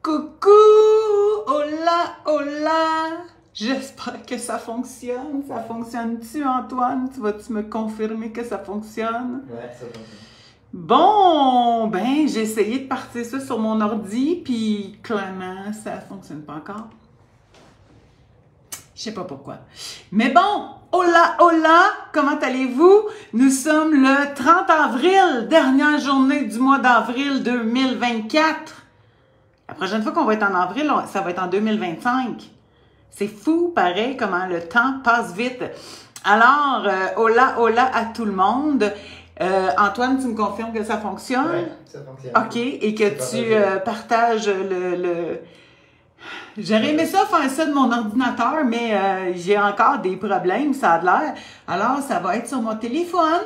Coucou! Hola, hola! J'espère que ça fonctionne. Ça fonctionne-tu, Antoine? Tu vas-tu me confirmer que ça fonctionne? Ouais, ça fonctionne. Bon, ben, j'ai essayé de partir ça sur mon ordi, puis clairement, ça fonctionne pas encore. Je sais pas pourquoi. Mais bon, hola, hola! Comment allez-vous? Nous sommes le 30 avril, dernière journée du mois d'avril 2024. La prochaine fois qu'on va être en avril, ça va être en 2025. C'est fou, pareil, comment le temps passe vite. Alors, hola, hola à tout le monde. Antoine, tu me confirmes que ça fonctionne? Oui, ça fonctionne. OK, et que tu partages le... J'aurais aimé ça faire ça de mon ordinateur, mais j'ai encore des problèmes, ça a l'air. Alors, ça va être sur mon téléphone.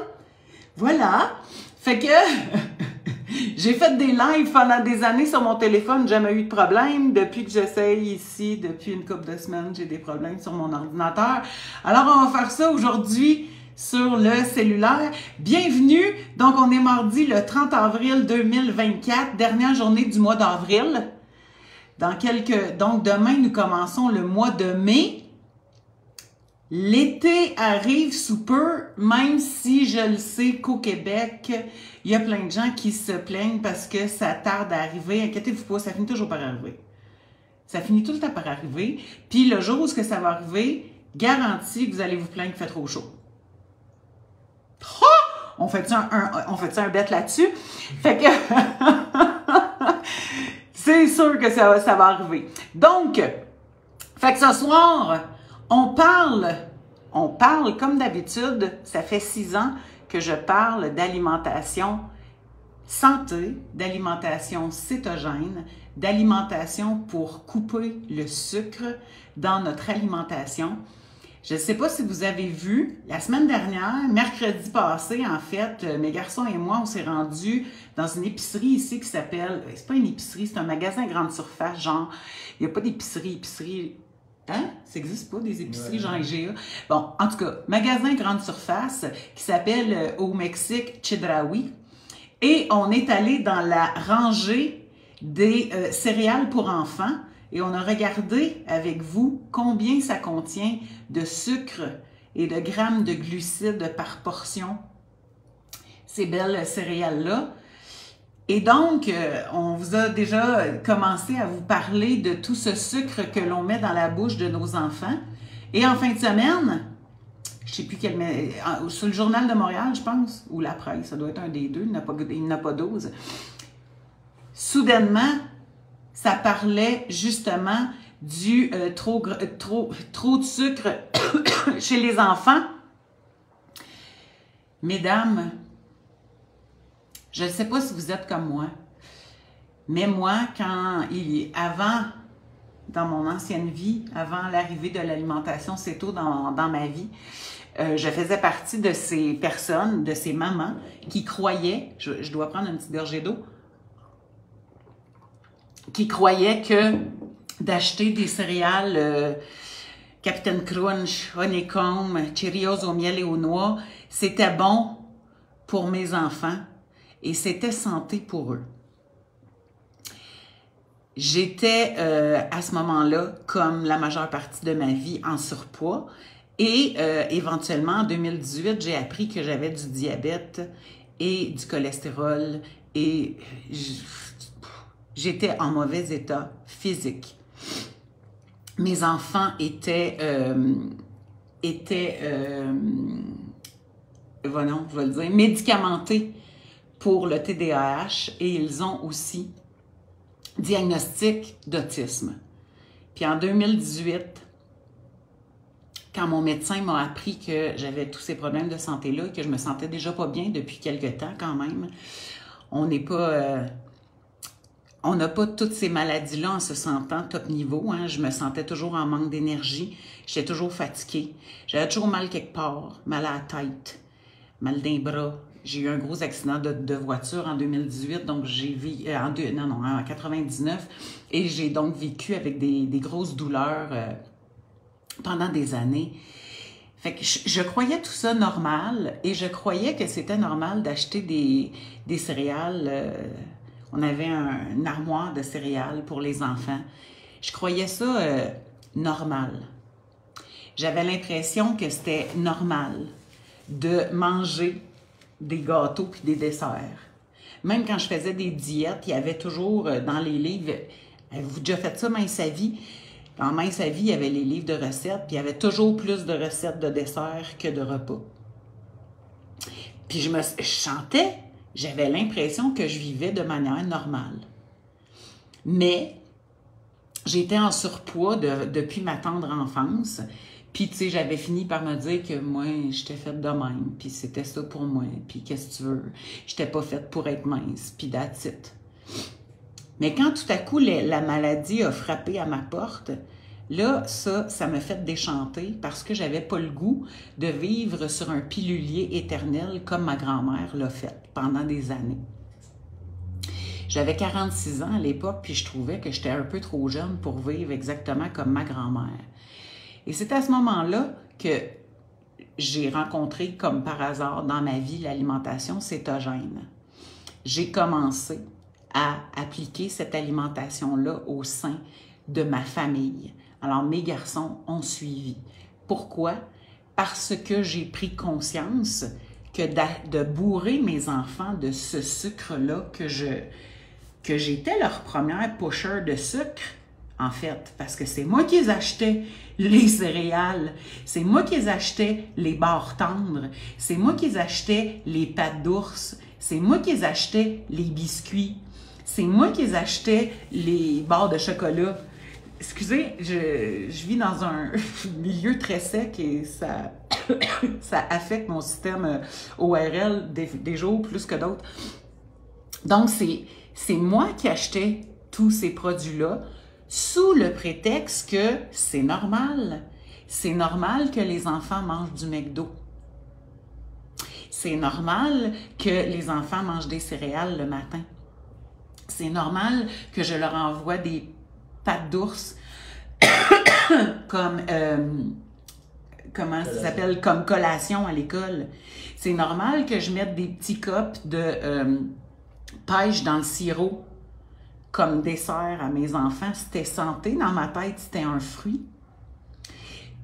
Voilà. Fait que j'ai fait des lives pendant des années sur mon téléphone, jamais eu de problème. Depuis que j'essaye ici, depuis une couple de semaines, j'ai des problèmes sur mon ordinateur. Alors, on va faire ça aujourd'hui sur le cellulaire. Bienvenue! Donc, on est mardi le 30 avril 2024, dernière journée du mois d'avril. Donc, demain, nous commençons le mois de mai. L'été arrive sous peu, même si je le sais qu'au Québec, il y a plein de gens qui se plaignent parce que ça tarde à arriver. Inquiétez-vous pas, ça finit toujours par arriver. Ça finit tout le temps par arriver. Puis le jour où ça va arriver, garanti que vous allez vous plaindre qu'il fait trop chaud. Oh! On fait un bet là-dessus? Fait que... c'est sûr que ça va arriver. Donc, fait que ce soir, on parle comme d'habitude, ça fait 6 ans que je parle d'alimentation santé, d'alimentation cétogène, d'alimentation pour couper le sucre dans notre alimentation. Je ne sais pas si vous avez vu, la semaine dernière, mercredi passé, en fait, mes garçons et moi, on s'est rendus dans une épicerie ici qui s'appelle, c'est pas une épicerie, c'est un magasin grande surface, genre, il n'y a pas d'épicerie, hein? Ça n'existe pas, des épiceries genre IGA. Bon, en tout cas, magasin grande surface qui s'appelle au Mexique Chedraui. Et on est allé dans la rangée des céréales pour enfants. Et on a regardé avec vous combien ça contient de sucre et de grammes de glucides par portion, ces belles céréales-là. Et donc, on vous a déjà commencé à vous parler de tout ce sucre que l'on met dans la bouche de nos enfants. Et en fin de semaine, je ne sais plus quel... sur le Journal de Montréal, je pense, ou La Presse, ça doit être un des deux, il n'y en a pas 12. Soudainement, ça parlait justement du trop de sucre chez les enfants. Mesdames, je ne sais pas si vous êtes comme moi, mais moi, avant, dans mon ancienne vie, avant l'arrivée de l'alimentation céto dans ma vie, je faisais partie de ces personnes, de ces mamans qui croyaient, je dois prendre une petite gorgée d'eau, qui croyaient que d'acheter des céréales Captain Crunch, Honeycomb, Cheerios au miel et aux noix, c'était bon pour mes enfants et c'était santé pour eux. J'étais à ce moment-là, comme la majeure partie de ma vie, en surpoids et éventuellement en 2018, j'ai appris que j'avais du diabète et du cholestérol et j'étais en mauvais état physique. Mes enfants étaient voilà, je vais le dire, médicamentés pour le TDAH et ils ont aussi diagnostic d'autisme. Puis en 2018, quand mon médecin m'a appris que j'avais tous ces problèmes de santé-là, que je me sentais déjà pas bien depuis quelque temps quand même, on n'a pas toutes ces maladies-là en se sentant top niveau. Hein. Je me sentais toujours en manque d'énergie. J'étais toujours fatiguée. J'avais toujours mal quelque part, mal à la tête, mal d'un bras. J'ai eu un gros accident de voiture en 2018, donc j'ai vécu en 99, et j'ai donc vécu avec des grosses douleurs pendant des années. Fait que je croyais tout ça normal, et je croyais que c'était normal d'acheter des céréales On avait une armoire de céréales pour les enfants. Je croyais ça normal. J'avais l'impression que c'était normal de manger des gâteaux puis des desserts. Même quand je faisais des diètes, il y avait toujours dans les livres, avez-vous déjà fait ça, Mince à vie? Dans Mince à vie, il y avait les livres de recettes, puis il y avait toujours plus de recettes de desserts que de repas. Puis je chantais, j'avais l'impression que je vivais de manière normale. Mais j'étais en surpoids depuis ma tendre enfance. Puis, tu sais, j'avais fini par me dire que moi, j'étais faite de même. Puis c'était ça pour moi. Puis qu'est-ce que tu veux? J'étais pas faite pour être mince. Puis that's it. Mais quand tout à coup, la maladie a frappé à ma porte, là, ça m'a fait déchanter parce que j'avais pas le goût de vivre sur un pilulier éternel comme ma grand-mère l'a fait pendant des années. J'avais 46 ans à l'époque, puis je trouvais que j'étais un peu trop jeune pour vivre exactement comme ma grand-mère. Et c'est à ce moment-là que j'ai rencontré, comme par hasard dans ma vie, l'alimentation cétogène. J'ai commencé à appliquer cette alimentation-là au sein de ma famille. Alors, mes garçons ont suivi. Pourquoi? Parce que j'ai pris conscience que de bourrer mes enfants de ce sucre-là, que j'étais leur première pusher de sucre, en fait, parce que c'est moi qui les achetais, les céréales, c'est moi qui les achetais, les barres tendres, c'est moi qui les achetais, les pâtes d'ours, c'est moi qui les achetais, les biscuits, c'est moi qui les achetais, les barres de chocolat. Excusez, je vis dans un milieu très sec et ça affecte mon système ORL des jours plus que d'autres. Donc, c'est moi qui achetais tous ces produits-là sous le prétexte que c'est normal. C'est normal que les enfants mangent du McDo. C'est normal que les enfants mangent des céréales le matin. C'est normal que je leur envoie des pâtes d'ours comme, comment ça s'appelle, comme collation à l'école. C'est normal que je mette des petits copes de pêche dans le sirop comme dessert à mes enfants. C'était santé, dans ma tête, c'était un fruit.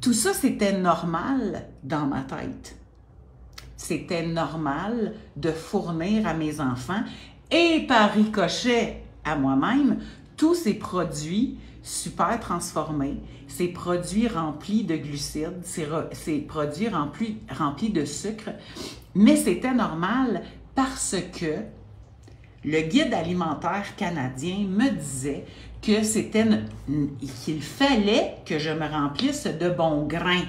Tout ça, c'était normal dans ma tête. C'était normal de fournir à mes enfants et par ricochet à moi-même tous ces produits super transformés, ces produits remplis de glucides, ces produits remplis de sucre. Mais c'était normal parce que le guide alimentaire canadien me disait que qu'il fallait que je me remplisse de bons grains.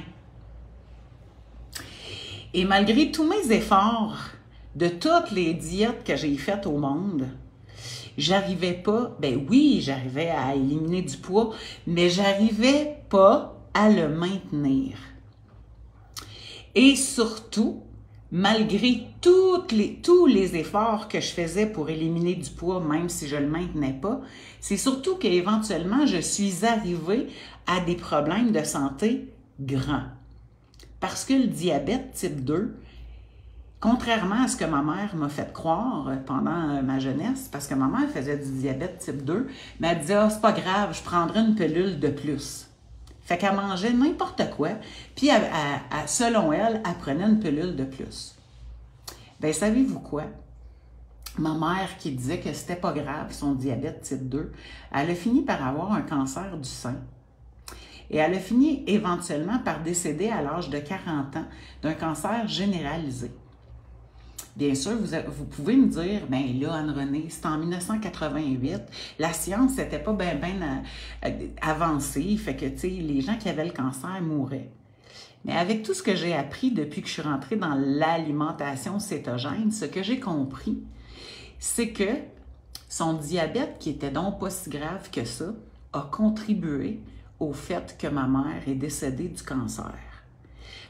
Et malgré tous mes efforts de toutes les diètes que j'ai faites au monde, j'arrivais pas, ben oui, j'arrivais à éliminer du poids, mais j'arrivais pas à le maintenir. Et surtout, malgré tous les efforts que je faisais pour éliminer du poids, même si je ne le maintenais pas, c'est surtout qu'éventuellement, je suis arrivée à des problèmes de santé grands. Parce que le diabète type 2, contrairement à ce que ma mère m'a fait croire pendant ma jeunesse, parce que ma mère faisait du diabète type 2, mais elle disait « Ah, c'est pas grave, je prendrai une pilule de plus ». Fait qu'elle mangeait n'importe quoi, puis selon elle, elle prenait une pilule de plus. Bien, savez-vous quoi? Ma mère qui disait que c'était pas grave, son diabète type 2, elle a fini par avoir un cancer du sein. Et elle a fini éventuellement par décéder à l'âge de 40 ans d'un cancer généralisé. Bien sûr, vous pouvez me dire, bien là, Anne-Renée, c'est en 1988, la science n'était pas bien avancée, fait que, tu sais, les gens qui avaient le cancer mouraient. Mais avec tout ce que j'ai appris depuis que je suis rentrée dans l'alimentation cétogène, ce que j'ai compris, c'est que son diabète, qui était donc pas si grave que ça, a contribué au fait que ma mère est décédée du cancer.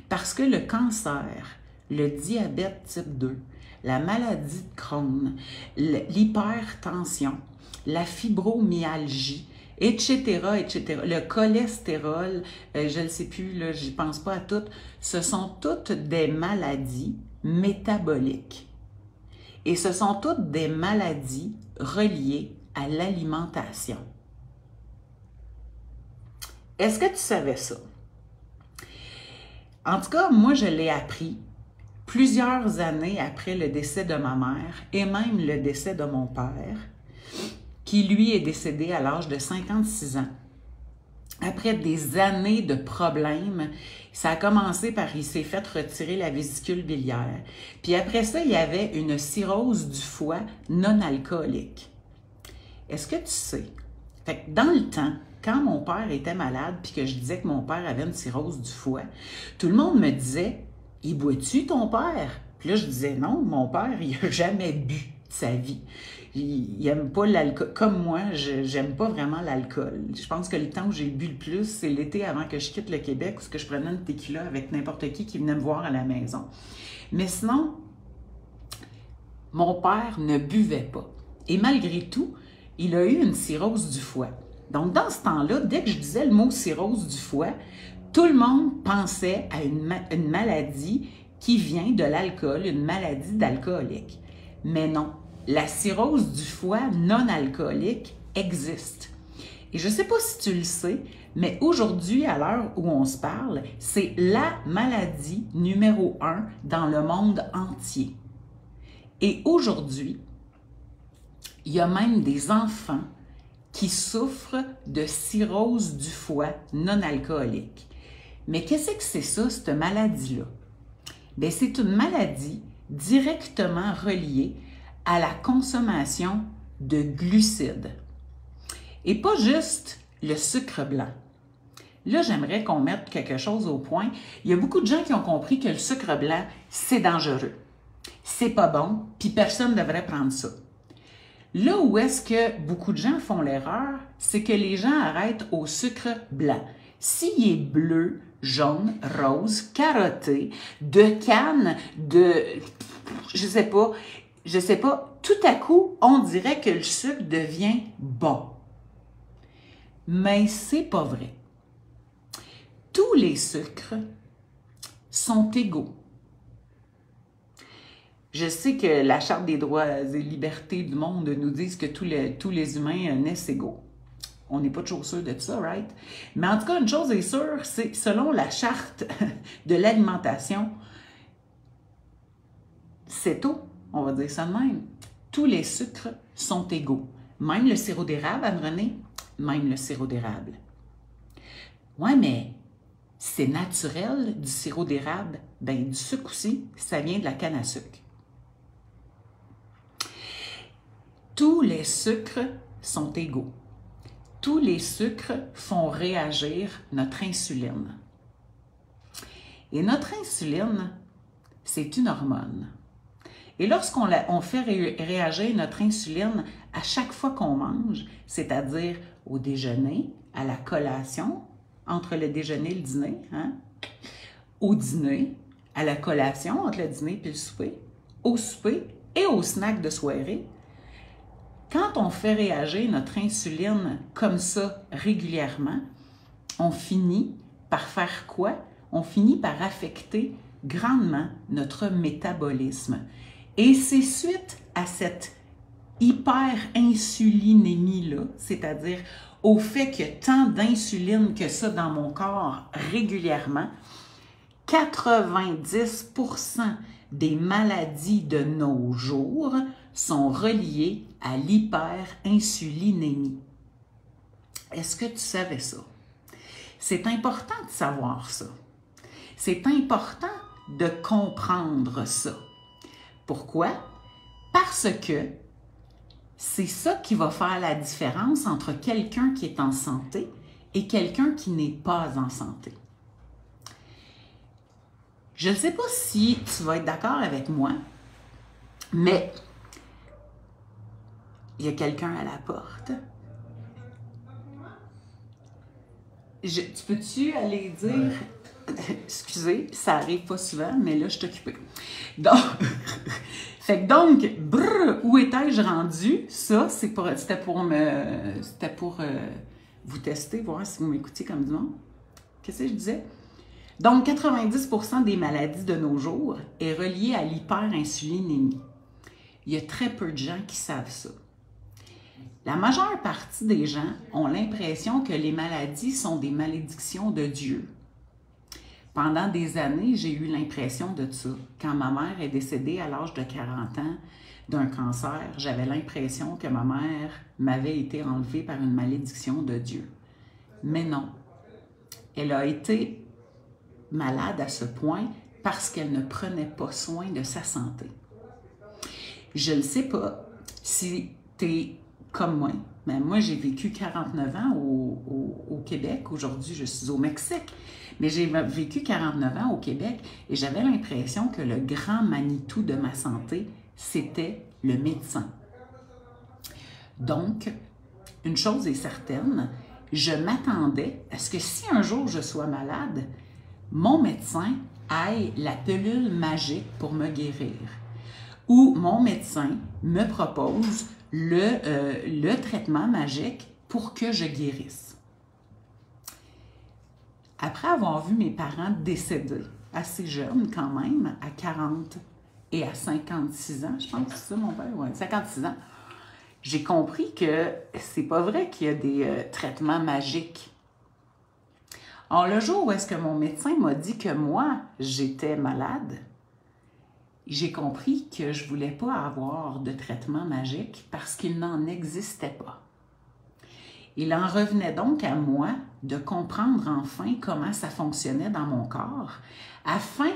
Parce que le cancer, le diabète type 2, la maladie de Crohn, l'hypertension, la fibromyalgie, etc., le cholestérol, je ne sais plus, là, j'y pense pas à toutes, ce sont toutes des maladies métaboliques. Et ce sont toutes des maladies relié à l'alimentation. Est-ce que tu savais ça? En tout cas, moi, je l'ai appris plusieurs années après le décès de ma mère et même le décès de mon père, qui lui est décédé à l'âge de 56 ans. Après des années de problèmes, ça a commencé par il s'est fait retirer la vésicule biliaire. Puis après ça, il y avait une cirrhose du foie non alcoolique. Est-ce que tu sais? Fait que dans le temps, quand mon père était malade puis que je disais que mon père avait une cirrhose du foie, tout le monde me disait « Il boit-tu ton père? » Puis là, je disais « Non, mon père, il n'a jamais bu de sa vie. » Il n'aime pas l'alcool. Comme moi, j'aime pas vraiment l'alcool. Je pense que le temps où j'ai bu le plus, c'est l'été avant que je quitte le Québec, où je prenais une tequila avec n'importe qui venait me voir à la maison. Mais sinon, mon père ne buvait pas. Et malgré tout, il a eu une cirrhose du foie. Donc, dans ce temps-là, dès que je disais le mot cirrhose du foie, tout le monde pensait à une maladie qui vient de l'alcool, une maladie d'alcoolique. Mais non. La cirrhose du foie non alcoolique existe. Et je ne sais pas si tu le sais, mais aujourd'hui, à l'heure où on se parle, c'est la maladie numéro 1 dans le monde entier. Et aujourd'hui, il y a même des enfants qui souffrent de cirrhose du foie non alcoolique. Mais qu'est-ce que c'est ça, cette maladie-là? Bien, c'est une maladie directement reliée à la consommation de glucides. Et pas juste le sucre blanc. Là, j'aimerais qu'on mette quelque chose au point. Il y a beaucoup de gens qui ont compris que le sucre blanc, c'est dangereux. C'est pas bon, puis personne ne devrait prendre ça. Là où est-ce que beaucoup de gens font l'erreur, c'est que les gens arrêtent au sucre blanc. S'il est bleu, jaune, rose, carotté, de canne, je sais pas, tout à coup, on dirait que le sucre devient bon. Mais c'est pas vrai. Tous les sucres sont égaux. Je sais que la Charte des droits et libertés du monde nous dit que tous les humains naissent égaux. On n'est pas toujours sûr de ça, right? Mais en tout cas, une chose est sûre, c'est selon la Charte de l'alimentation, c'est tout. On va dire ça de même. Tous les sucres sont égaux. Même le sirop d'érable, Anne-Renée, même le sirop d'érable. Ouais, mais c'est naturel du sirop d'érable. Bien, du sucre aussi, ça vient de la canne à sucre. Tous les sucres sont égaux. Tous les sucres font réagir notre insuline. Et notre insuline, c'est une hormone. Et lorsqu'on fait réagir notre insuline à chaque fois qu'on mange, c'est-à-dire au déjeuner, à la collation, entre le déjeuner et le dîner, au dîner, à la collation, entre le dîner et le souper, au souper et au snack de soirée, quand on fait réagir notre insuline comme ça régulièrement, on finit par faire quoi? On finit par affecter grandement notre métabolisme. Et c'est suite à cette hyperinsulinémie-là, c'est-à-dire au fait qu'il y a tant d'insuline que ça dans mon corps régulièrement, 90% des maladies de nos jours sont reliées à l'hyperinsulinémie. Est-ce que tu savais ça? C'est important de savoir ça. C'est important de comprendre ça. Pourquoi? Parce que c'est ça qui va faire la différence entre quelqu'un qui est en santé et quelqu'un qui n'est pas en santé. Je ne sais pas si tu vas être d'accord avec moi, mais il y a quelqu'un à la porte. Tu peux-tu aller dire... Excusez, ça arrive pas souvent, mais là, je suis occupée. Donc, où étais-je rendu? Ça, c'était pour vous tester, voir si vous m'écoutiez comme du monde. Qu'est-ce que je disais? Donc, 90% des maladies de nos jours est reliée à l'hyperinsulinémie. Il y a très peu de gens qui savent ça. La majeure partie des gens ont l'impression que les maladies sont des malédictions de Dieu. Pendant des années, j'ai eu l'impression de ça. Quand ma mère est décédée à l'âge de 40 ans d'un cancer, j'avais l'impression que ma mère m'avait été enlevée par une malédiction de Dieu. Mais non. Elle a été malade à ce point parce qu'elle ne prenait pas soin de sa santé. Je ne sais pas si tu es comme moi, mais moi j'ai vécu 49 ans au Québec. Aujourd'hui, je suis au Mexique, mais j'ai vécu 49 ans au Québec et j'avais l'impression que le grand Manitou de ma santé, c'était le médecin. Donc, une chose est certaine, je m'attendais à ce que si un jour je sois malade, mon médecin ait la pilule magique pour me guérir. Ou mon médecin me propose le traitement magique pour que je guérisse. Après avoir vu mes parents décéder, assez jeunes quand même, à 40 et à 56 ans, je pense que c'est ça mon père, ouais, 56 ans, j'ai compris que c'est pas vrai qu'il y a des traitements magiques. Alors, le jour où est-ce que mon médecin m'a dit que moi, j'étais malade, j'ai compris que je ne voulais pas avoir de traitement magique parce qu'il n'en existait pas. Il en revenait donc à moi de comprendre enfin comment ça fonctionnait dans mon corps afin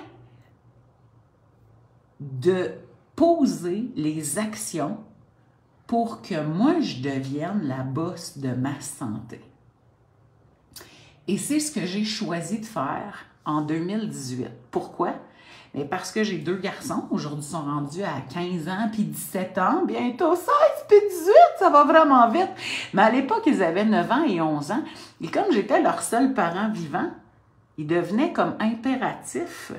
de poser les actions pour que moi, je devienne la boss de ma santé. Et c'est ce que j'ai choisi de faire en 2018. Pourquoi? Mais parce que j'ai 2 garçons. Aujourd'hui, ils sont rendus à 15 ans puis 17 ans. Bientôt 16 puis 18, ça va vraiment vite. Mais à l'époque, ils avaient 9 ans et 11 ans. Et comme j'étais leur seul parent vivant, il devenait comme impératif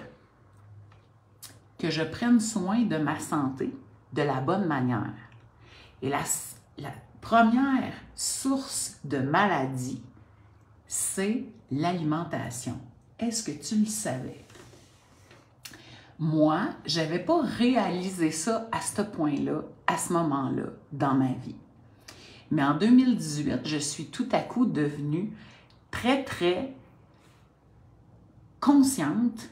que je prenne soin de ma santé de la bonne manière. Et la première source de maladie, c'est l'alimentation. Est-ce que tu le savais? Moi, je n'avais pas réalisé ça à ce point-là, à ce moment-là, dans ma vie. Mais en 2018, je suis tout à coup devenue très, très consciente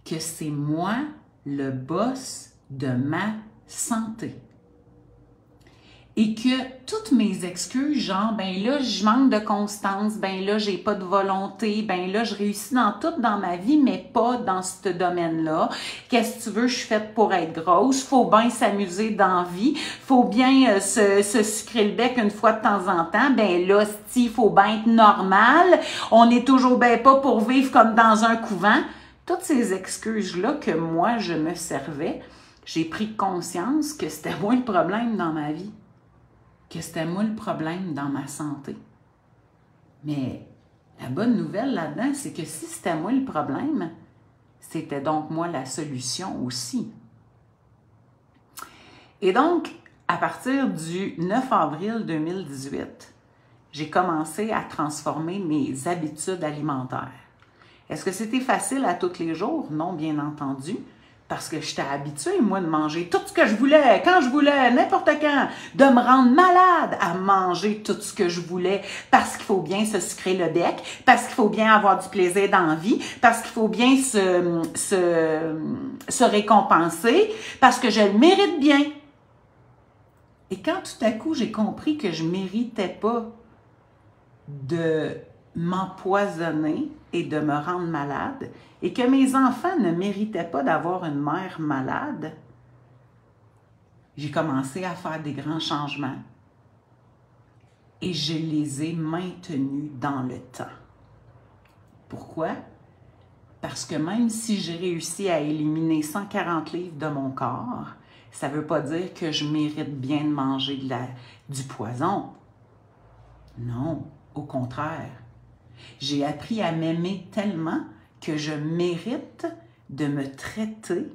que c'est moi le boss de ma santé. Et que toutes mes excuses, genre, ben là, je manque de constance, ben là, j'ai pas de volonté, ben là, je réussis dans tout dans ma vie, mais pas dans ce domaine-là. Qu'est-ce que tu veux, je suis faite pour être grosse, faut bien s'amuser dans la vie, faut bien se sucrer le bec une fois de temps en temps, ben là, il faut bien être normal, on est toujours ben pas pour vivre comme dans un couvent. Toutes ces excuses-là que moi, je me servais, j'ai pris conscience que c'était moi le problème dans ma vie. Que c'était moi le problème dans ma santé. Mais la bonne nouvelle là-dedans, c'est que si c'était moi le problème, c'était donc moi la solution aussi. Et donc, à partir du 9 avril 2018, j'ai commencé à transformer mes habitudes alimentaires. Est-ce que c'était facile à tous les jours? Non, bien entendu. Parce que j'étais habituée, moi, de manger tout ce que je voulais, quand je voulais, n'importe quand, de me rendre malade à manger tout ce que je voulais, parce qu'il faut bien se sucrer le bec, parce qu'il faut bien avoir du plaisir dans la vie, parce qu'il faut bien se récompenser, parce que je le mérite bien. Et quand tout à coup, j'ai compris que je ne méritais pas de m'empoisonner et de me rendre malade, et que mes enfants ne méritaient pas d'avoir une mère malade, j'ai commencé à faire des grands changements et je les ai maintenus dans le temps. Pourquoi? Parce que même si j'ai réussi à éliminer 140 livres de mon corps, ça ne veut pas dire que je mérite bien de manger du poison. Non, au contraire. J'ai appris à m'aimer tellement que je mérite de me traiter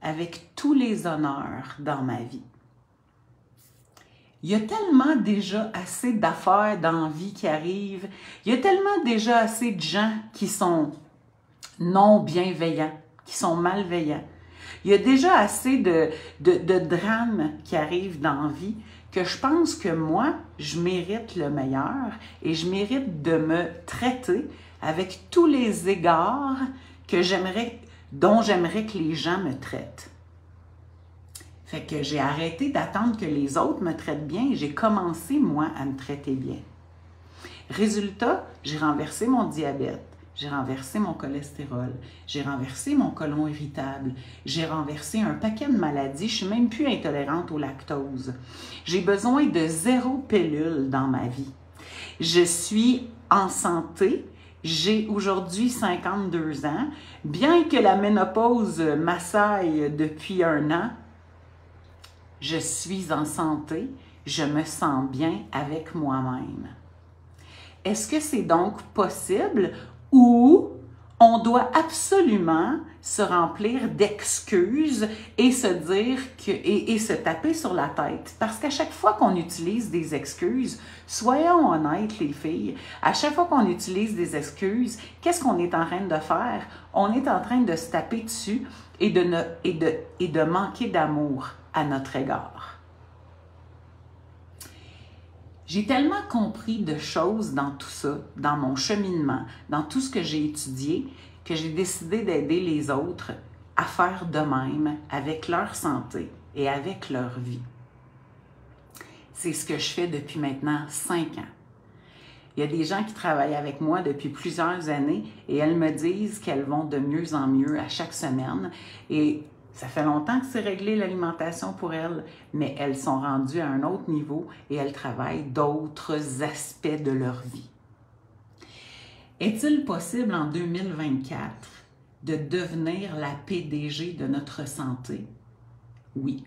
avec tous les honneurs dans ma vie. Il y a tellement déjà assez d'affaires dans la vie qui arrivent, il y a tellement déjà assez de gens qui sont non bienveillants, qui sont malveillants. Il y a déjà assez de drames qui arrivent dans la vie que je pense que moi, je mérite le meilleur et je mérite de me traiter avec tous les égards dont j'aimerais que les gens me traitent. Fait que j'ai arrêté d'attendre que les autres me traitent bien et j'ai commencé, moi, à me traiter bien. Résultat, j'ai renversé mon diabète, j'ai renversé mon cholestérol, j'ai renversé mon côlon irritable, j'ai renversé un paquet de maladies, je suis même plus intolérante au lactose. J'ai besoin de 0 pilule dans ma vie. Je suis en santé, j'ai aujourd'hui 52 ans, bien que la ménopause m'assaille depuis 1 an, je suis en santé, je me sens bien avec moi-même. Est-ce que c'est donc possible ou on doit absolument se remplir d'excuses et se dire et se taper sur la tête? Parce qu'à chaque fois qu'on utilise des excuses, soyons honnêtes les filles, à chaque fois qu'on utilise des excuses, qu'est-ce qu'on est en train de faire? On est en train de se taper dessus et de manquer d'amour à notre égard. J'ai tellement compris de choses dans tout ça, dans mon cheminement, dans tout ce que j'ai étudié, que j'ai décidé d'aider les autres à faire de même avec leur santé et avec leur vie. C'est ce que je fais depuis maintenant 5 ans. Il y a des gens qui travaillent avec moi depuis plusieurs années et elles me disent qu'elles vont de mieux en mieux à chaque semaine. Et ça fait longtemps que c'est réglé l'alimentation pour elles, mais elles sont rendues à un autre niveau et elles travaillent d'autres aspects de leur vie. Est-il possible en 2024 de devenir la PDG de notre santé? Oui.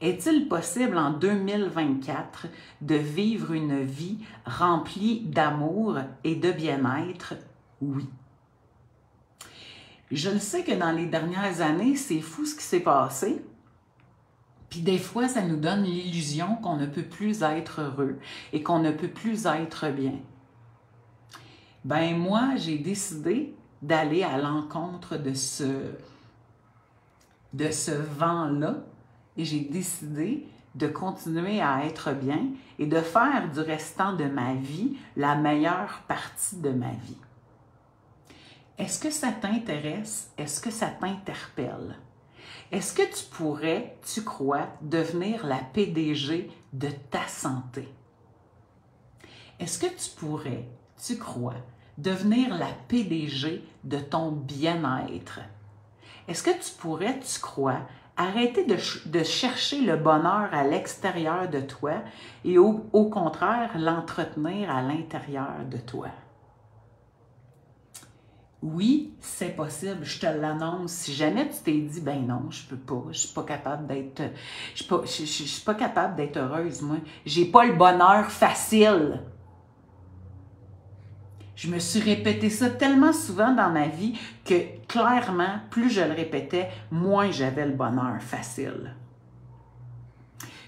Est-il possible en 2024 de vivre une vie remplie d'amour et de bien-être? Oui. Je le sais que dans les dernières années, c'est fou ce qui s'est passé. Puis des fois, ça nous donne l'illusion qu'on ne peut plus être heureux et qu'on ne peut plus être bien. Ben moi, j'ai décidé d'aller à l'encontre de ce vent-là et j'ai décidé de continuer à être bien et de faire du restant de ma vie la meilleure partie de ma vie. Est-ce que ça t'intéresse? Est-ce que ça t'interpelle? Est-ce que tu pourrais, tu crois, devenir la PDG de ta santé? Est-ce que tu pourrais, tu crois, devenir la PDG de ton bien-être? Est-ce que tu pourrais, tu crois, arrêter de chercher le bonheur à l'extérieur de toi et au contraire, l'entretenir à l'intérieur de toi? Oui, c'est possible, je te l'annonce. Si jamais tu t'es dit, ben non, je peux pas, je suis pas capable d'être, je suis pas capable d'être heureuse, moi. J'ai pas le bonheur facile. Je me suis répété ça tellement souvent dans ma vie que clairement, plus je le répétais, moins j'avais le bonheur facile.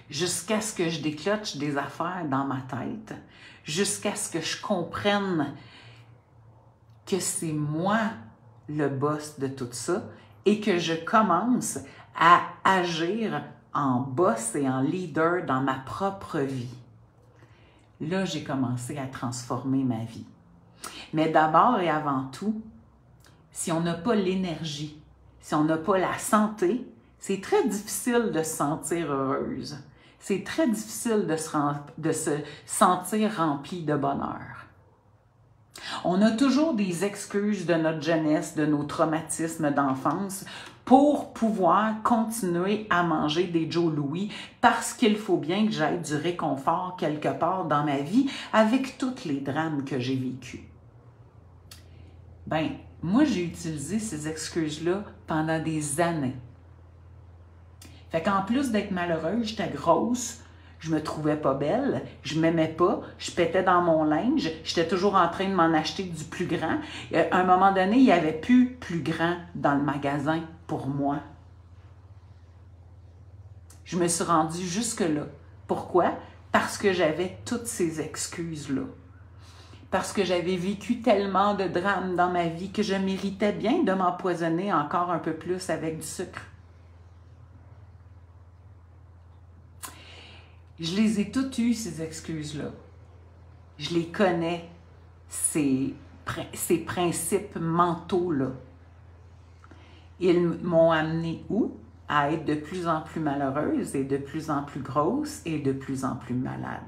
Jusqu'à ce que je déclenche des affaires dans ma tête, jusqu'à ce que je comprenne que c'est moi le boss de tout ça et que je commence à agir en boss et en leader dans ma propre vie. Là, j'ai commencé à transformer ma vie. Mais d'abord et avant tout, si on n'a pas l'énergie, si on n'a pas la santé, c'est très difficile de se sentir heureuse. C'est très difficile de se sentir rempli de bonheur. On a toujours des excuses de notre jeunesse, de nos traumatismes d'enfance pour pouvoir continuer à manger des Joe Louis parce qu'il faut bien que j'aie du réconfort quelque part dans ma vie avec tous les drames que j'ai vécus. Ben, moi, j'ai utilisé ces excuses-là pendant des années. Fait qu'en plus d'être malheureuse, j'étais grosse, je me trouvais pas belle, je m'aimais pas, je pétais dans mon linge, j'étais toujours en train de m'en acheter du plus grand. À un moment donné, il n'y avait plus grand dans le magasin pour moi. Je me suis rendue jusque-là. Pourquoi? Parce que j'avais toutes ces excuses-là. Parce que j'avais vécu tellement de drames dans ma vie que je méritais bien de m'empoisonner encore un peu plus avec du sucre. Je les ai toutes eues, ces excuses-là. Je les connais, ces principes mentaux-là. Ils m'ont amené où? À être de plus en plus malheureuse et de plus en plus grosse et de plus en plus malade.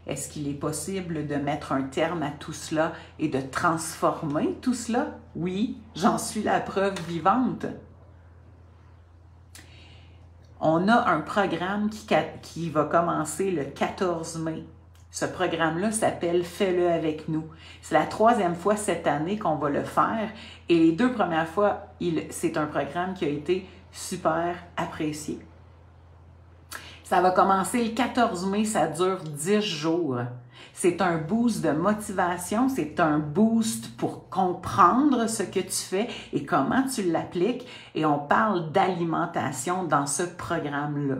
Est-ce qu'il est possible de mettre un terme à tout cela et de transformer tout cela? Oui, j'en suis la preuve vivante. On a un programme qui va commencer le 14 mai. Ce programme-là s'appelle « Fais-le avec nous ». C'est la 3e fois cette année qu'on va le faire et les 2 premières fois, c'est un programme qui a été super apprécié. Ça va commencer le 14 mai, ça dure 10 jours. C'est un boost de motivation, c'est un boost pour comprendre ce que tu fais et comment tu l'appliques. Et on parle d'alimentation dans ce programme-là.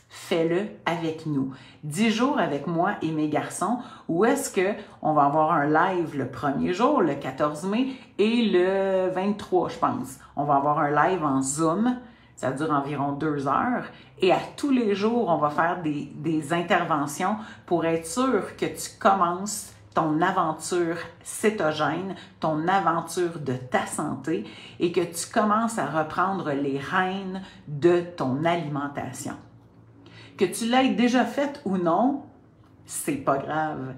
Fais-le avec nous. 10 jours avec moi et mes garçons, où est-ce qu'on va avoir un live le premier jour, le 14 mai, et le 23, je pense. On va avoir un live en Zoom. Ça dure environ 2 heures. Et à tous les jours, on va faire des interventions pour être sûr que tu commences ton aventure cétogène, ton aventure de ta santé et que tu commences à reprendre les rênes de ton alimentation. Que tu l'aies déjà faite ou non, c'est pas grave.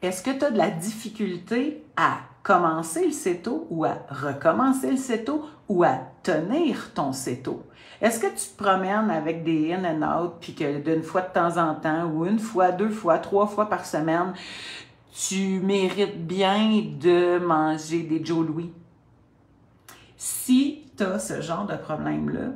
Est-ce que tu as de la difficulté à commencer le céto ou à recommencer le céto ou à tenir ton céto? Est-ce que tu te promènes avec des in and out puis que d'une fois de temps en temps ou 1 fois, 2 fois, 3 fois par semaine, tu mérites bien de manger des Joe Louis? Si tu as ce genre de problème-là,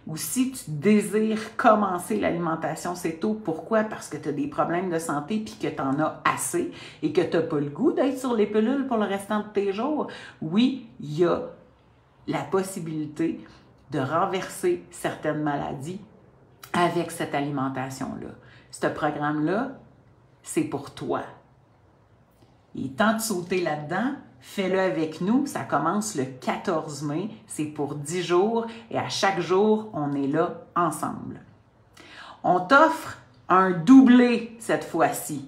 ou si tu désires commencer l'alimentation céto, pourquoi? Parce que tu as des problèmes de santé puis que tu en as assez et que tu n'as pas le goût d'être sur les pilules pour le restant de tes jours. Oui, il y a la possibilité de renverser certaines maladies avec cette alimentation-là. Ce programme-là, c'est pour toi. Il est temps de sauter là-dedans. Fais-le avec nous. Ça commence le 14 mai. C'est pour 10 jours et à chaque jour, on est là ensemble. On t'offre un doublé cette fois-ci.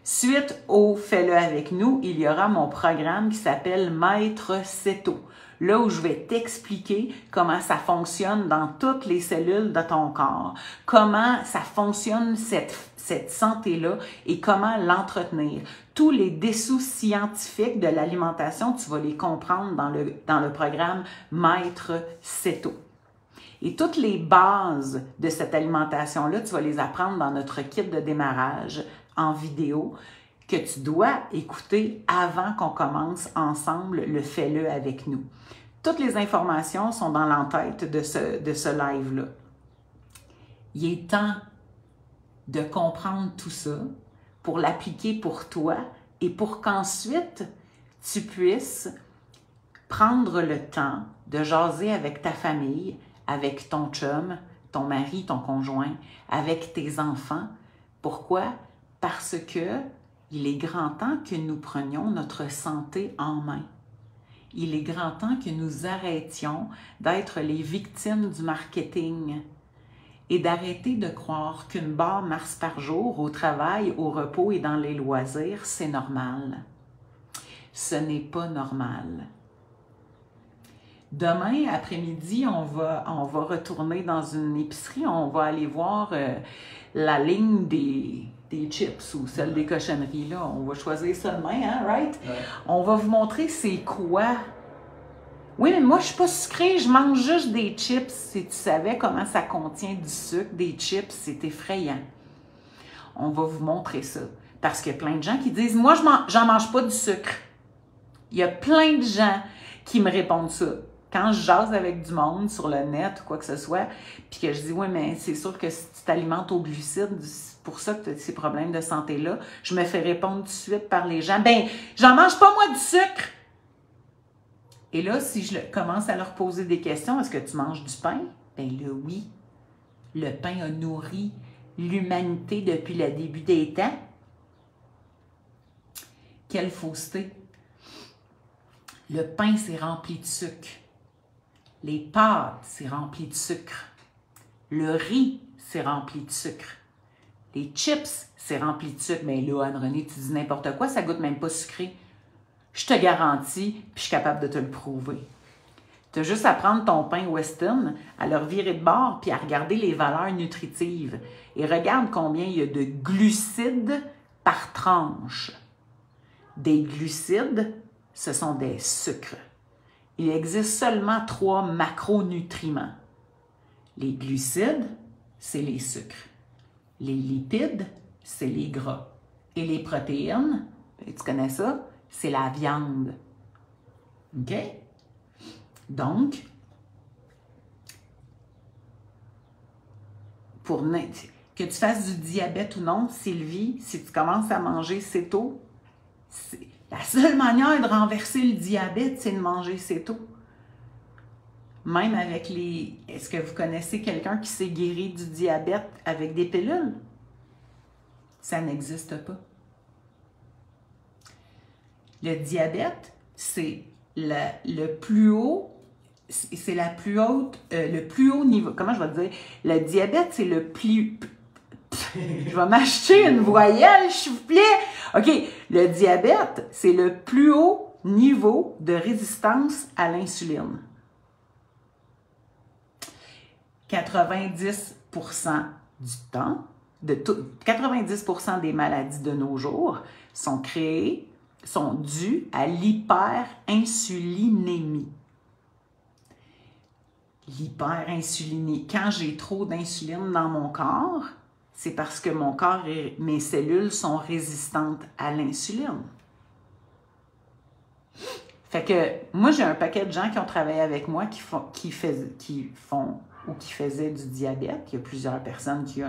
Suite au Fais-le avec nous, il y aura mon programme qui s'appelle Maître Céto. Là où je vais t'expliquer comment ça fonctionne dans toutes les cellules de ton corps, comment ça fonctionne cette santé-là et comment l'entretenir. Tous les dessous scientifiques de l'alimentation, tu vas les comprendre dans le programme Maître Céto. Et toutes les bases de cette alimentation-là, tu vas les apprendre dans notre kit de démarrage en vidéo que tu dois écouter avant qu'on commence ensemble le Fais-le avec nous. Toutes les informations sont dans l'entête de ce live-là. Il est temps de comprendre tout ça pour l'appliquer pour toi et pour qu'ensuite tu puisses prendre le temps de jaser avec ta famille, avec ton chum, ton mari, ton conjoint, avec tes enfants. Pourquoi? Parce que il est grand temps que nous prenions notre santé en main. Il est grand temps que nous arrêtions d'être les victimes du marketing et d'arrêter de croire qu'une barre Mars par jour au travail, au repos et dans les loisirs, c'est normal. Ce n'est pas normal. Demain après-midi, on va retourner dans une épicerie, on va aller voir la ligne des chips ou celle des cochonneries. Là. On va choisir ça demain, hein, right? Ouais. On va vous montrer c'est quoi. Oui, mais moi, je suis pas sucrée, je mange juste des chips. Si tu savais comment ça contient du sucre, des chips, c'est effrayant. On va vous montrer ça. Parce qu'il y a plein de gens qui disent « Moi, j'en mange pas du sucre. » Il y a plein de gens qui me répondent ça. Quand je jase avec du monde sur le net ou quoi que ce soit, puis que je dis « Oui, mais c'est sûr que si tu t'alimentes aux glucides, c'est pour ça que tu as ces problèmes de santé-là. » Je me fais répondre tout de suite par les gens « Ben, j'en mange pas moi du sucre! » Et là, si je commence à leur poser des questions, « Est-ce que tu manges du pain? » Ben là, oui. Le pain a nourri l'humanité depuis le début des temps. Quelle fausseté! Le pain, c'est rempli de sucre. Les pâtes, c'est rempli de sucre. Le riz, c'est rempli de sucre. Les chips, c'est rempli de sucre. Mais là, Anne-Renée, tu dis n'importe quoi, ça goûte même pas sucré. Je te garantis, puis je suis capable de te le prouver. Tu as juste à prendre ton pain Weston, à le revirer de bord, puis à regarder les valeurs nutritives. Et regarde combien il y a de glucides par tranche. Des glucides, ce sont des sucres. Il existe seulement 3 macronutriments. Les glucides, c'est les sucres. Les lipides, c'est les gras. Et les protéines, tu connais ça, c'est la viande. OK? Donc, que tu fasses du diabète ou non, Sylvie, si tu commences à manger céto, la seule manière de renverser le diabète, c'est de manger céto. Même avec les... Est-ce que vous connaissez quelqu'un qui s'est guéri du diabète avec des pilules? Ça n'existe pas. Le diabète, c'est le plus haut, c'est la plus haute, le plus haut niveau. Comment je vais te dire? Le diabète, c'est le plus... Je vais m'acheter une voyelle, s'il vous plaît. OK, le diabète, c'est le plus haut niveau de résistance à l'insuline. 90% du temps, 90% des maladies de nos jours sont dues à l'hyperinsulinémie. L'hyperinsulinémie, quand j'ai trop d'insuline dans mon corps, c'est parce que mon corps et mes cellules sont résistantes à l'insuline. Fait que moi, j'ai un paquet de gens qui ont travaillé avec moi qui faisaient du diabète. Il y a plusieurs personnes qui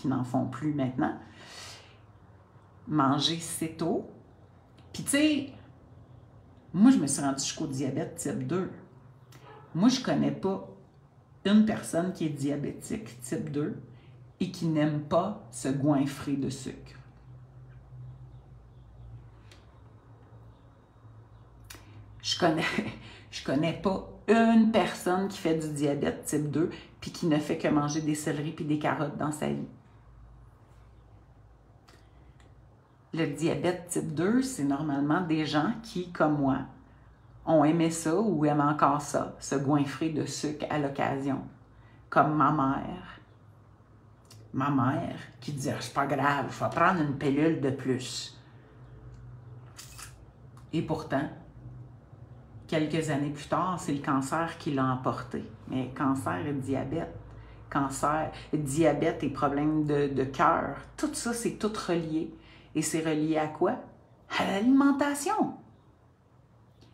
n'en font plus maintenant. Manger céto. Puis tu sais, moi, je me suis rendue jusqu'au diabète type 2. Moi, je ne connais pas une personne qui est diabétique type 2 et qui n'aime pas se goinfrer de sucre. Je connais pas une personne qui fait du diabète type 2 puis qui ne fait que manger des céleris puis des carottes dans sa vie. Le diabète type 2, c'est normalement des gens qui, comme moi, ont aimé ça ou aiment encore ça, se goinfrer de sucre à l'occasion. Comme ma mère. Ma mère qui dit « C'est pas grave, je vais prendre une pilule de plus. » Et pourtant, quelques années plus tard, c'est le cancer qui l'a emporté. Mais cancer et diabète, diabète et problèmes de cœur, tout ça, c'est tout relié. Et c'est relié à quoi? À l'alimentation.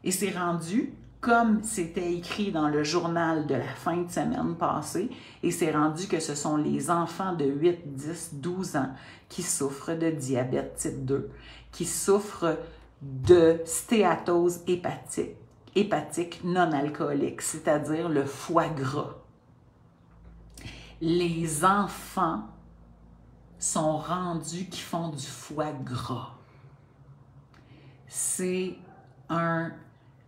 Et c'est rendu, comme c'était écrit dans le journal de la fin de semaine passée, et c'est rendu que ce sont les enfants de 8, 10, 12 ans qui souffrent de diabète type 2, qui souffrent de stéatose hépatique non alcoolique, c'est-à-dire le foie gras. Les enfants sont rendus qui font du foie gras. C'est un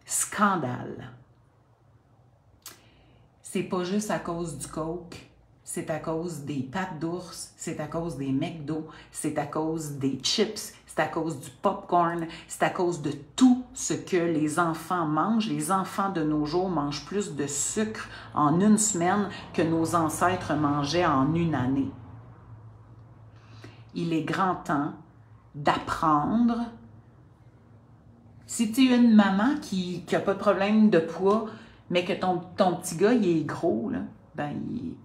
scandale. C'est pas juste à cause du coke, c'est à cause des pâtes d'ours, c'est à cause des McDo, c'est à cause des chips, c'est à cause du popcorn, c'est à cause de tout ce que les enfants mangent. Les enfants de nos jours mangent plus de sucre en une semaine que nos ancêtres mangeaient en une année. Il est grand temps d'apprendre. Si tu es une maman qui n'a pas de problème de poids, mais que ton petit gars il est gros, là,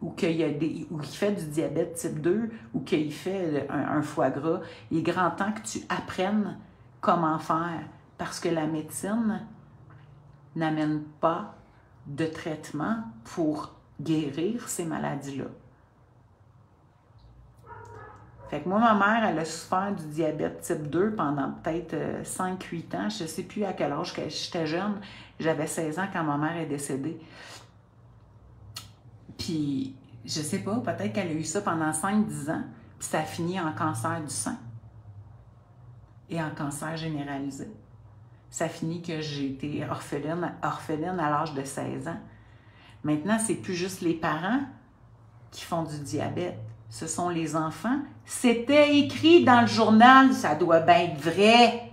ou qu'il fait du diabète type 2 ou qu'il fait un foie gras, il est grand temps que tu apprennes comment faire parce que la médecine n'amène pas de traitement pour guérir ces maladies-là. Fait que moi, ma mère, elle a souffert du diabète type 2 pendant peut-être 5-8 ans. Je ne sais plus à quel âge j'étais jeune. J'avais 16 ans quand ma mère est décédée. Puis, je sais pas, peut-être qu'elle a eu ça pendant 5-10 ans. Puis ça a fini en cancer du sein et en cancer généralisé. Ça a fini que j'ai été orpheline à l'âge de 16 ans. Maintenant, c'est plus juste les parents qui font du diabète. ce sont les enfants. C'était écrit dans le journal, ça doit bien être vrai.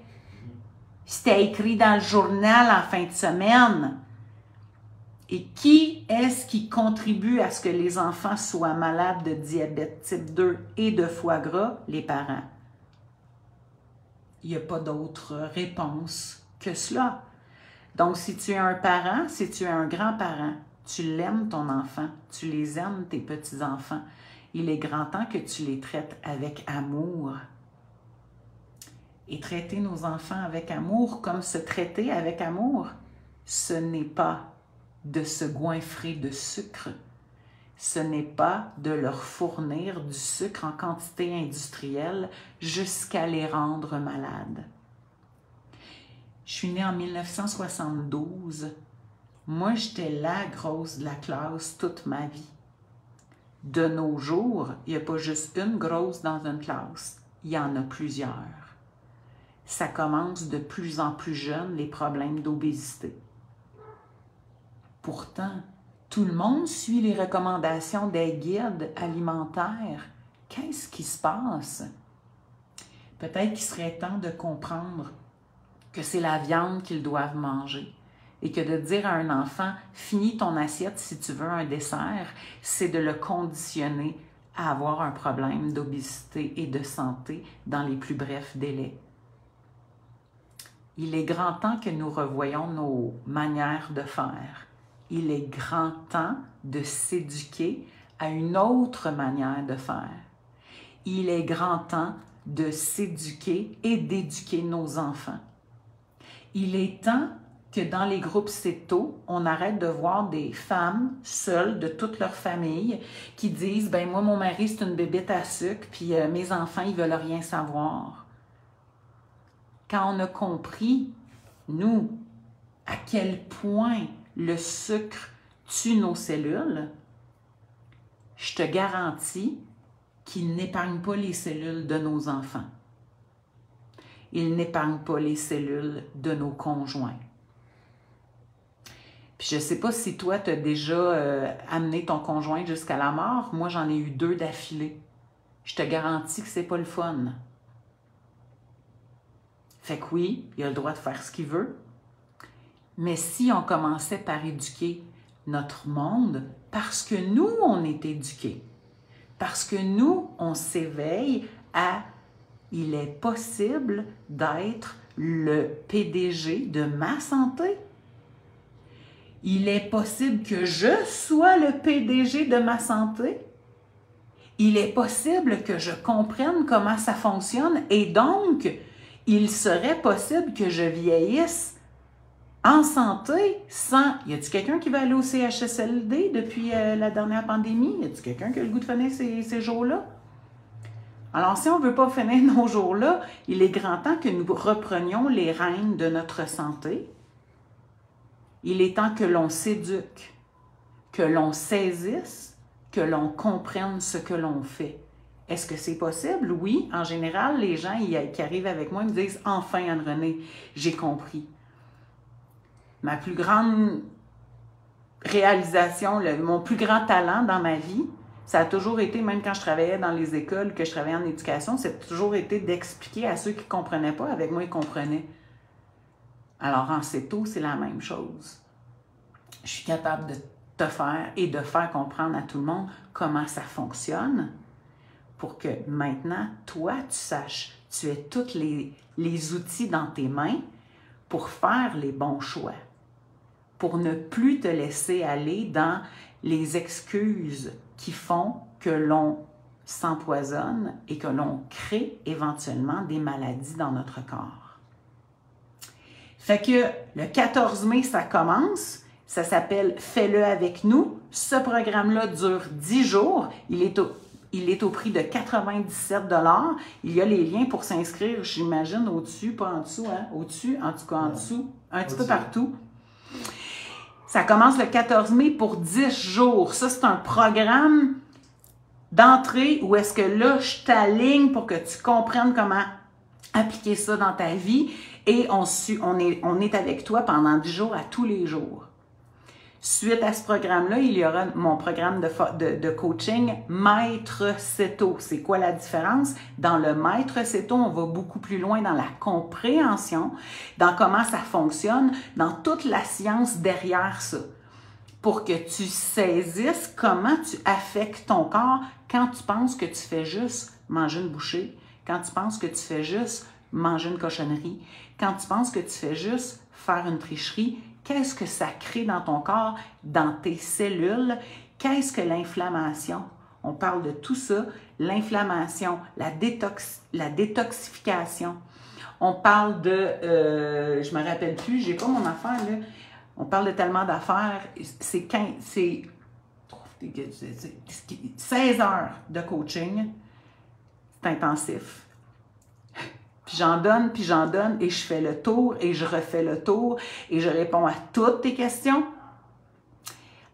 C'était écrit dans le journal en fin de semaine. Et qui est-ce qui contribue à ce que les enfants soient malades de diabète type 2 et de foie gras? Les parents. Il n'y a pas d'autre réponse que cela. Donc, si tu es un parent, si tu es un grand-parent, tu l'aimes ton enfant, tu les aimes tes petits-enfants, il est grand temps que tu les traites avec amour. Et traiter nos enfants avec amour, comme se traiter avec amour, ce n'est pas de se goinfrer de sucre. Ce n'est pas de leur fournir du sucre en quantité industrielle jusqu'à les rendre malades. Je suis née en 1972. Moi, j'étais la grosse de la classe toute ma vie. De nos jours, il n'y a pas juste une grosse dans une classe. Il y en a plusieurs. Ça commence de plus en plus jeune, les problèmes d'obésité. Pourtant, tout le monde suit les recommandations des guides alimentaires. Qu'est-ce qui se passe? Peut-être qu'il serait temps de comprendre que c'est la viande qu'ils doivent manger et que de dire à un enfant « finis ton assiette si tu veux un dessert », c'est de le conditionner à avoir un problème d'obésité et de santé dans les plus brefs délais. Il est grand temps que nous revoyions nos manières de faire. Il est grand temps de s'éduquer à une autre manière de faire. Il est grand temps de s'éduquer et d'éduquer nos enfants. Il est temps que dans les groupes céto, on arrête de voir des femmes seules de toute leur famille qui disent « ben moi, mon mari, c'est une bébête à sucre, puis mes enfants, ils veulent rien savoir. » Quand on a compris, nous, à quel point le sucre tue nos cellules, je te garantis qu'il n'épargne pas les cellules de nos enfants. Il n'épargne pas les cellules de nos conjoints. Puis je ne sais pas si toi, tu as déjà amené ton conjoint jusqu'à la mort. Moi, j'en ai eu 2 d'affilée. Je te garantis que c'est pas le fun. Fait que oui, il a le droit de faire ce qu'il veut. Mais si on commençait par éduquer notre monde, parce que nous, on est éduqués, parce que nous, on s'éveille à « il est possible d'être le PDG de ma santé ». Il est possible que je sois le PDG de ma santé. Il est possible que je comprenne comment ça fonctionne et donc, il serait possible que je vieillisse en santé sans... Y a-t-il quelqu'un qui va aller au CHSLD depuis la dernière pandémie? Y a-t-il quelqu'un qui a le goût de finir ces jours-là? Alors, si on ne veut pas finir nos jours-là, il est grand temps que nous reprenions les rênes de notre santé. Il est temps que l'on s'éduque, que l'on saisisse, que l'on comprenne ce que l'on fait. Est-ce que c'est possible? Oui. En général, les gens qui arrivent avec moi me disent « Enfin, Anne-Renée, j'ai compris. » Ma plus grande réalisation, mon plus grand talent dans ma vie, ça a toujours été, même quand je travaillais dans les écoles, que je travaillais en éducation, c'est toujours été d'expliquer à ceux qui ne comprenaient pas, avec moi, ils comprenaient. Alors, en céto, c'est la même chose. Je suis capable de te faire et de faire comprendre à tout le monde comment ça fonctionne pour que maintenant, toi, tu saches, tu aies tous les outils dans tes mains pour faire les bons choix, pour ne plus te laisser aller dans les excuses qui font que l'on s'empoisonne et que l'on crée éventuellement des maladies dans notre corps. Fait que le 14 mai, ça commence. Ça s'appelle « Fais-le avec nous ». Ce programme-là dure 10 jours. Il est au prix de 97 $. Il y a les liens pour s'inscrire, j'imagine, au-dessus, pas en dessous, hein? Au-dessus, en tout cas en dessous, un petit peu partout. Ça commence le 14 mai pour 10 jours. Ça, c'est un programme d'entrée où est-ce que là, je t'aligne pour que tu comprennes comment appliquer ça dans ta vie et on est avec toi pendant 10 jours à tous les jours. Suite à ce programme-là, il y aura mon programme de coaching Maître Seto. C'est quoi la différence? Dans le Maître Seto, on va beaucoup plus loin dans la compréhension, dans comment ça fonctionne, dans toute la science derrière ça, pour que tu saisisses comment tu affectes ton corps quand tu penses que tu fais juste manger une bouchée, quand tu penses que tu fais juste manger une cochonnerie, quand tu penses que tu fais juste faire une tricherie. Qu'est-ce que ça crée dans ton corps, dans tes cellules? Qu'est-ce que l'inflammation? On parle de tout ça, l'inflammation, la détoxification. On parle de, je me rappelle plus, j'ai pas mon affaire là. On parle de tellement d'affaires. C'est 16 heures de coaching. C'est intensif. Puis j'en donne, et je fais le tour, et je refais le tour, et je réponds à toutes tes questions.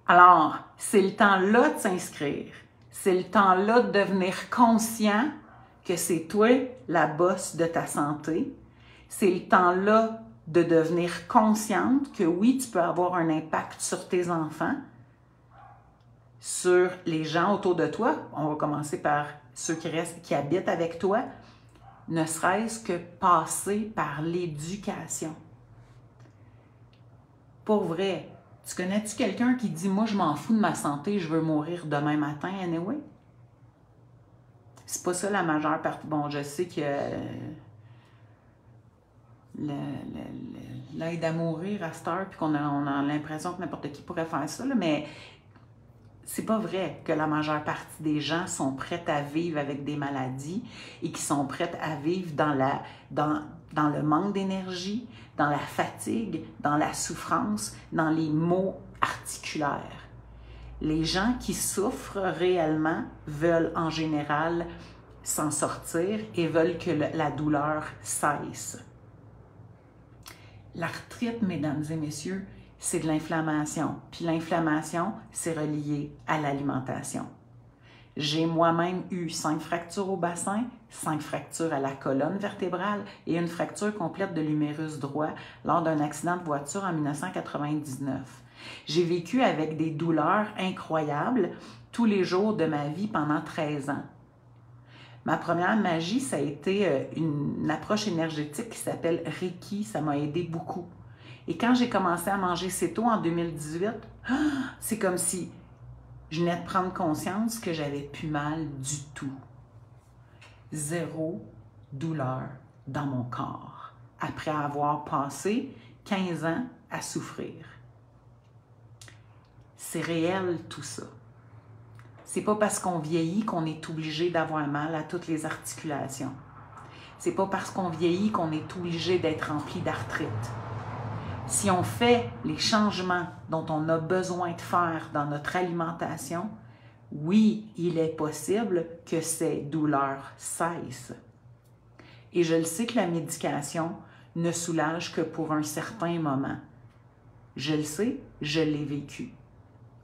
Alors, c'est le temps-là de s'inscrire. C'est le temps-là de devenir conscient que c'est toi la boss de ta santé. C'est le temps-là de devenir consciente que oui, tu peux avoir un impact sur tes enfants, sur les gens autour de toi. On va commencer par ceux qui habitent avec toi. Ne serait-ce que passer par l'éducation. Pour vrai, tu connais-tu quelqu'un qui dit « Moi, je m'en fous de ma santé, je veux mourir demain matin, anyway? » C'est pas ça la majeure partie. Bon, je sais que l'aide à mourir à cette heure, puis qu'on a l'impression que n'importe qui pourrait faire ça, là, mais c'est pas vrai que la majeure partie des gens sont prêts à vivre avec des maladies et qui sont prêts à vivre dans le manque d'énergie, dans la fatigue, dans la souffrance, dans les maux articulaires. Les gens qui souffrent réellement veulent en général s'en sortir et veulent que la douleur cesse. L'arthrite, mesdames et messieurs, c'est de l'inflammation. Puis l'inflammation, c'est relié à l'alimentation. J'ai moi-même eu 5 fractures au bassin, 5 fractures à la colonne vertébrale et une fracture complète de l'humérus droit lors d'un accident de voiture en 1999. J'ai vécu avec des douleurs incroyables tous les jours de ma vie pendant 13 ans. Ma première magie, ça a été une approche énergétique qui s'appelle Reiki. Ça m'a aidé beaucoup. Et quand j'ai commencé à manger Seto en 2018, c'est comme si je venais de prendre conscience que j'avais plus mal du tout. Zéro douleur dans mon corps, après avoir passé 15 ans à souffrir. C'est réel tout ça. C'est pas parce qu'on vieillit qu'on est obligé d'avoir mal à toutes les articulations. C'est pas parce qu'on vieillit qu'on est obligé d'être rempli d'arthrite. Si on fait les changements dont on a besoin de faire dans notre alimentation, oui, il est possible que ces douleurs cessent. Et je le sais que la médication ne soulage que pour un certain moment. Je le sais, je l'ai vécu.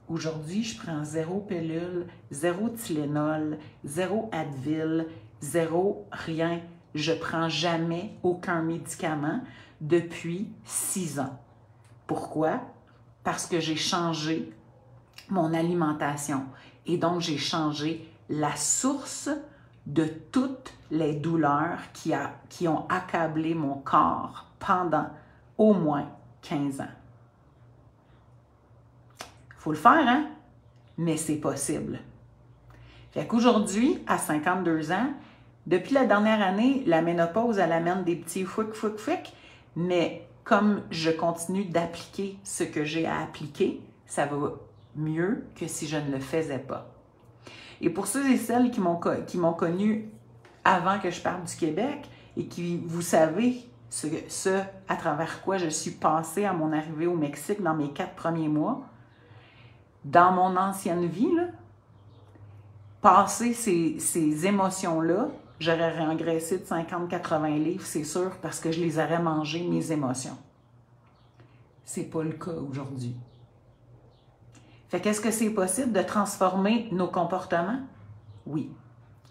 Aujourd'hui, je prends 0 pilule, 0 Tylenol, 0 Advil, 0 rien. Je ne prends jamais aucun médicament depuis 6 ans. Pourquoi? Parce que j'ai changé mon alimentation et donc j'ai changé la source de toutes les douleurs qui ont accablé mon corps pendant au moins 15 ans. Faut le faire, hein? Mais c'est possible. Fait qu'aujourd'hui, à 52 ans, depuis la dernière année, la ménopause, elle amène des petits fouic, mais comme je continue d'appliquer ce que j'ai à appliquer, ça va mieux que si je ne le faisais pas. Et pour ceux et celles qui m'ont connu avant que je parte du Québec et qui, vous savez, ce à travers quoi je suis passée à mon arrivée au Mexique dans mes 4 premiers mois, dans mon ancienne vie, là, passer ces émotions-là, j'aurais engraissé de 50-80 livres, c'est sûr, parce que je les aurais mangées, mes émotions. C'est pas le cas aujourd'hui. Fait qu'est-ce que c'est possible de transformer nos comportements? Oui.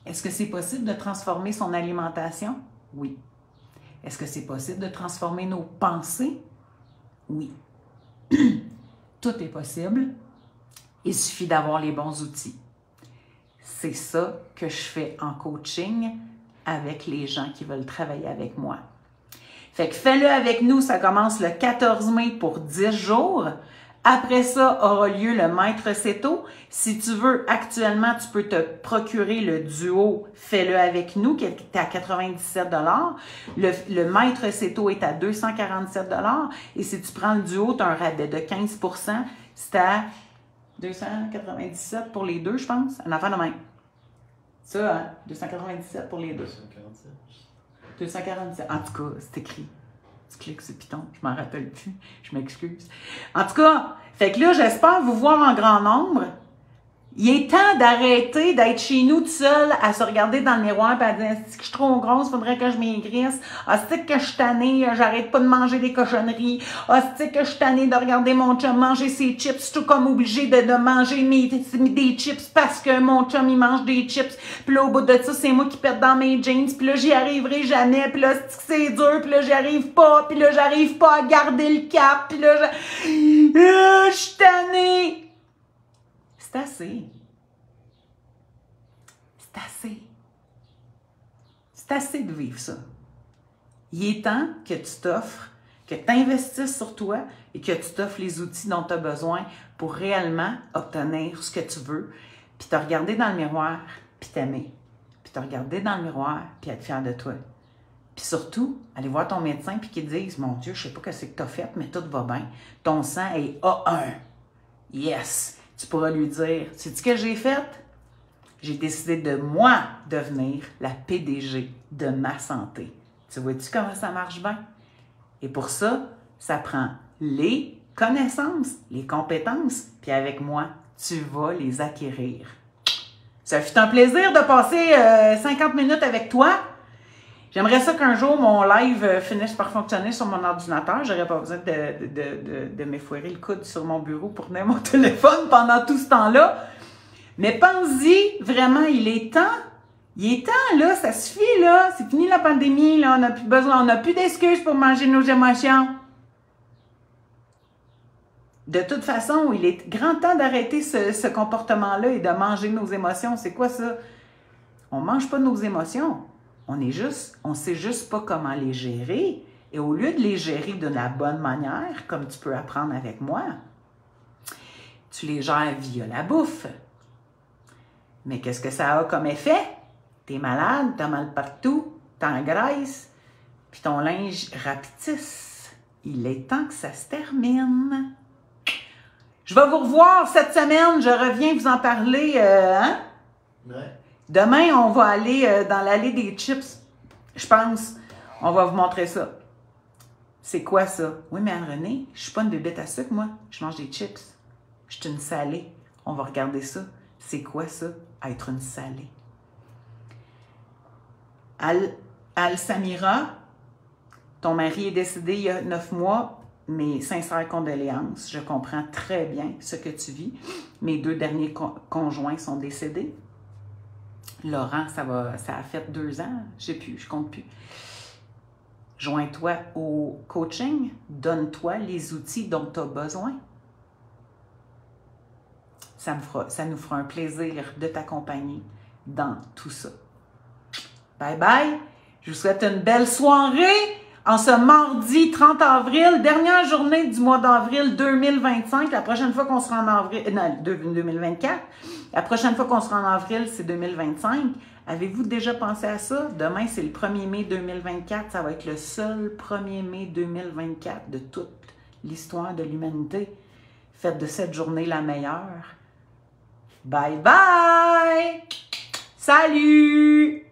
Est-ce que c'est possible de transformer son alimentation? Oui. Est-ce que c'est possible de transformer nos pensées? Oui. Tout est possible. Il suffit d'avoir les bons outils. C'est ça que je fais en coaching avec les gens qui veulent travailler avec moi. Fait que fais-le avec nous, ça commence le 14 mai pour 10 jours. Après ça, aura lieu le Maître Seto. Si tu veux, actuellement, tu peux te procurer le duo Fais-le avec nous, qui est à 97 $. Le Maître Seto est à 247 $. Et si tu prends le duo, tu as un rabais de 15 %. C'est à 297 pour les deux, je pense. Un enfant de même. Ça, hein? 297 pour les deux. 247. En tout cas, c'est écrit. Tu cliques sur Python, je m'en rappelle plus. Je m'excuse. En tout cas, fait que là, j'espère vous voir en grand nombre. Il est temps d'arrêter d'être chez nous tout seul à se regarder dans le miroir et à dire « Si je suis trop grosse, faudrait que je maigrisse. Ah, c'est que je suis tannée, j'arrête pas de manger des cochonneries. Ah, c'est que je suis tannée de regarder mon chum manger ses chips. Je suis tout comme obligée de manger des chips parce que mon chum, il mange des chips. Puis là, au bout de ça, c'est moi qui pète dans mes jeans. Puis là, j'y arriverai jamais. Puis là, c'est dur. Puis là, j'y arrive pas. Puis là, j'arrive pas à garder le cap. Puis là, je suis tannée. » C'est assez. C'est assez. C'est assez de vivre ça. Il est temps que tu t'offres, que tu investisses sur toi et que tu t'offres les outils dont tu as besoin pour réellement obtenir ce que tu veux, puis te regarder dans le miroir, puis t'aimer. Puis te regarder dans le miroir, puis être fier de toi. Puis surtout, aller voir ton médecin, puis qu'il te dise « Mon Dieu, je sais pas ce que tu as fait, mais tout va bien. Ton sang est A1. Yes! » Tu pourras lui dire, sais-tu ce que j'ai fait? J'ai décidé de moi devenir la PDG de ma santé. Tu vois-tu comment ça marche bien? Et pour ça, ça prend les connaissances, les compétences, puis avec moi, tu vas les acquérir. Ça fut un plaisir de passer 50 minutes avec toi. J'aimerais ça qu'un jour, mon live finisse par fonctionner sur mon ordinateur. J'aurais pas besoin de m'effourer le coude sur mon bureau pour tenir mon téléphone pendant tout ce temps-là. Mais pense-y, vraiment, il est temps. Il est temps, là, ça suffit, là. C'est fini la pandémie, là. On n'a plus besoin, on n'a plus d'excuses pour manger nos émotions. De toute façon, il est grand temps d'arrêter ce comportement-là et de manger nos émotions. C'est quoi ça? On ne mange pas nos émotions. On sait juste pas comment les gérer. Et au lieu de les gérer de la bonne manière, comme tu peux apprendre avec moi, tu les gères via la bouffe. Mais qu'est-ce que ça a comme effet? T'es malade, t'as mal partout, t'engraisses, puis ton linge rapetisse. Il est temps que ça se termine. Je vais vous revoir cette semaine. Je reviens vous en parler. Hein? Ouais. Demain, on va aller dans l'allée des chips. Je pense. On va vous montrer ça. C'est quoi ça? Oui, mais Anne-Renée, je suis pas une bébête à sucre, moi. Je mange des chips. Je suis une salée. On va regarder ça. C'est quoi ça? Être une salée. Al-Samira, ton mari est décédé il y a 9 mois. Mes sincères condoléances. Je comprends très bien ce que tu vis. Mes 2 derniers conjoints sont décédés. Laurent, ça a fait 2 ans. Je sais plus, je compte plus. Joins-toi au coaching. Donne-toi les outils dont tu as besoin. Ça nous fera un plaisir de t'accompagner dans tout ça. Bye bye. Je vous souhaite une belle soirée. En ce mardi 30 avril, dernière journée du mois d'avril 2025. La prochaine fois qu'on sera en avril, non, 2024. La prochaine fois qu'on sera en avril, c'est 2025. Avez-vous déjà pensé à ça? Demain, c'est le 1er mai 2024. Ça va être le seul 1er mai 2024 de toute l'histoire de l'humanité. Faites de cette journée la meilleure. Bye bye! Salut!